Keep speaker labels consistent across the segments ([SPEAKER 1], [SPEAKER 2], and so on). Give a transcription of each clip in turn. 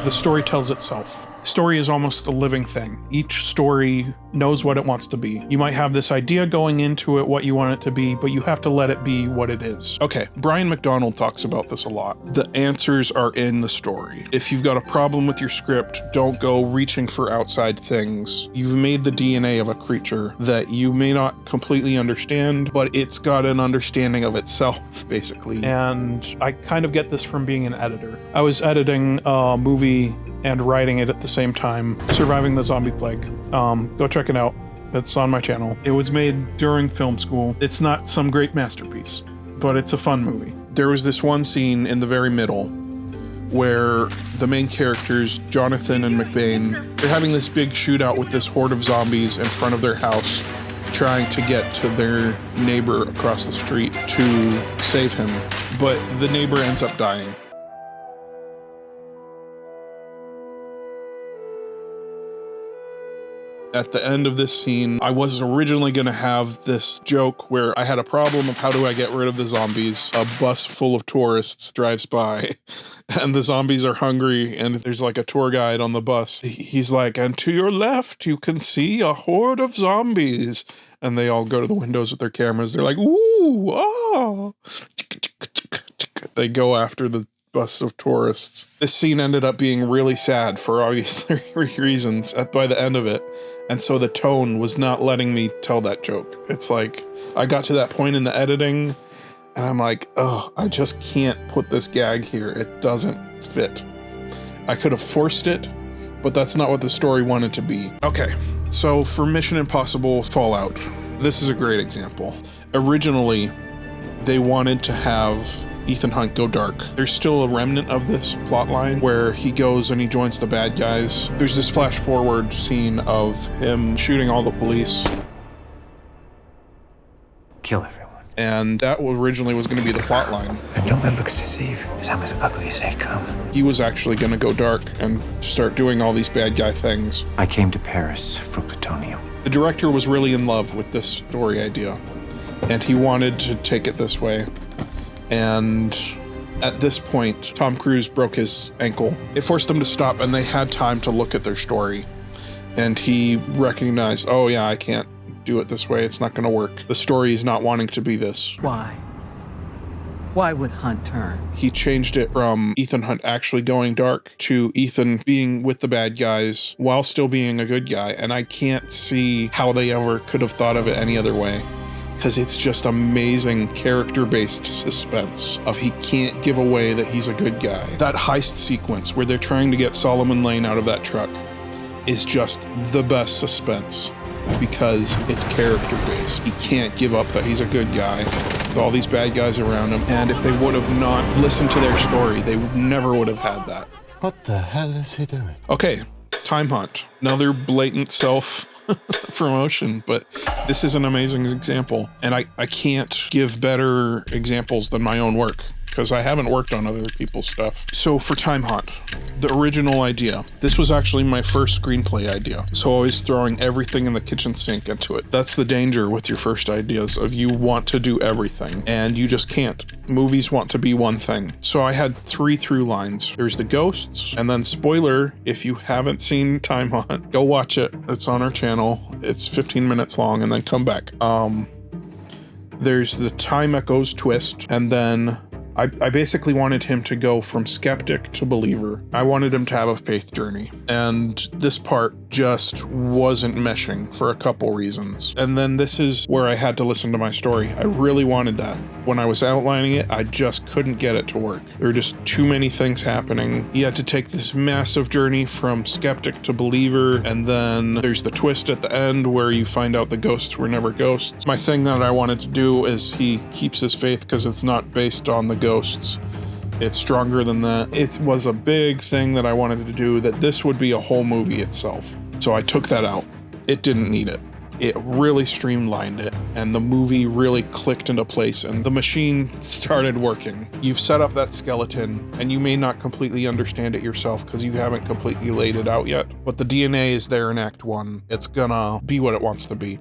[SPEAKER 1] The story tells itself. Story is almost a living thing. Each story knows what it wants to be. You might have this idea going into it, what you want it to be, but you have to let it be what it is. Okay, Brian McDonald talks about this a lot. The answers are in the story. If you've got a problem with your script, don't go reaching for outside things. You've made the DNA of a creature that you may not completely understand, but it's got an understanding of itself, basically. And I kind of get this from being an editor. I was editing a movie and writing it at the same time, Surviving the Zombie Plague. Go check it out. It's on my channel. It was made during film school. It's not some great masterpiece, but it's a fun movie. There was this one scene in the very middle where the main characters, Jonathan and McBain, they're having this big shootout with this horde of zombies in front of their house, trying to get to their neighbor across the street to save him. But the neighbor ends up dying. At the end of this scene, I was originally going to have this joke where I had a problem of how do I get rid of the zombies. A bus full of tourists drives by and the zombies are hungry and there's like a tour guide on the bus. He's like, and to your left, you can see a horde of zombies. And they all go to the windows with their cameras. They're like, ooh, oh. They go after the bus of tourists. This scene ended up being really sad for obvious reasons by the end of it. And so the tone was not letting me tell that joke. It's like, I got to that point in the editing and I'm like, oh, I just can't put this gag here. It doesn't fit. I could have forced it, but that's not what the story wanted to be. Okay, so for Mission Impossible Fallout, this is a great example. Originally, they wanted to have Ethan Hunt go dark. There's still a remnant of this plot line where he goes and he joins the bad guys. There's this flash forward scene of him shooting all the police.
[SPEAKER 2] Kill everyone.
[SPEAKER 1] And that originally was going to be the plot line.
[SPEAKER 2] And don't let looks deceive, because I'm as ugly as they come.
[SPEAKER 1] He was actually going to go dark and start doing all these bad guy things.
[SPEAKER 2] I came to Paris for plutonium.
[SPEAKER 1] The director was really in love with this story idea, and he wanted to take it this way. And at this point, Tom Cruise broke his ankle. It forced them to stop, and they had time to look at their story. And he recognized, oh yeah, I can't do it this way. It's not going to work. The story is not wanting to be this.
[SPEAKER 3] Why? Why would Hunt turn?
[SPEAKER 1] He changed it from Ethan Hunt actually going dark to Ethan being with the bad guys while still being a good guy. And I can't see how they ever could have thought of it any other way. Because it's just amazing character-based suspense of he can't give away that he's a good guy. That heist sequence where they're trying to get Solomon Lane out of that truck is just the best suspense because it's character-based. He can't give up that he's a good guy with all these bad guys around him. And if they would have not listened to their story, they never would have had that.
[SPEAKER 4] What the hell is he doing?
[SPEAKER 1] Okay, Time Hunt. Another blatant self-promotion, but this is an amazing example. And I can't give better examples than my own work because I haven't worked on other people's stuff. So for Time Hunt, the original idea, this was actually my first screenplay idea. So always throwing everything in the kitchen sink into it. That's the danger with your first ideas of you want to do everything and you just can't. Movies want to be one thing. So I had 3 through lines. There's the ghosts, and then spoiler, if you haven't seen Time Hunt, go watch it. It's on our channel. It's 15 minutes long, and then come back. There's the Time Echoes twist, and then I basically wanted him to go from skeptic to believer. I wanted him to have a faith journey. And this part just wasn't meshing for a couple reasons. And then this is where I had to listen to my story. I really wanted that. When I was outlining it, I just couldn't get it to work. There were just too many things happening. He had to take this massive journey from skeptic to believer. And then there's the twist at the end where you find out the ghosts were never ghosts. My thing that I wanted to do is he keeps his faith because it's not based on the ghosts. It's stronger than that. It was a big thing that I wanted to do, that this would be a whole movie itself. So I took that out. It didn't need it. It really streamlined it, and the movie really clicked into place, and the machine started working. You've set up that skeleton, and you may not completely understand it yourself because you haven't completely laid it out yet, but the DNA is there in Act 1. It's gonna be what it wants to be.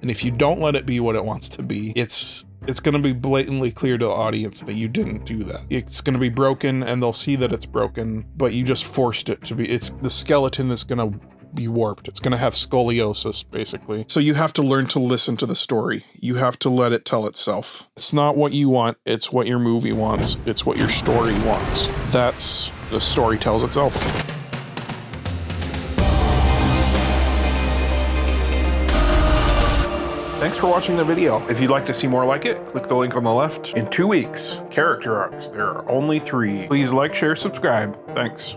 [SPEAKER 1] And if you don't let it be what it wants to be, it's it's going to be blatantly clear to the audience that you didn't do that. It's going to be broken and they'll see that it's broken, but you just forced it to be. It's the skeleton is going to be warped. It's going to have scoliosis, basically. So you have to learn to listen to the story. You have to let it tell itself. It's not what you want. It's what your movie wants. It's what your story wants. That's the story tells itself. Thanks for watching the video. If you'd like to see more like it, click the link on the left. In 2 weeks, character arcs. There are only 3. Please like, share, subscribe. Thanks.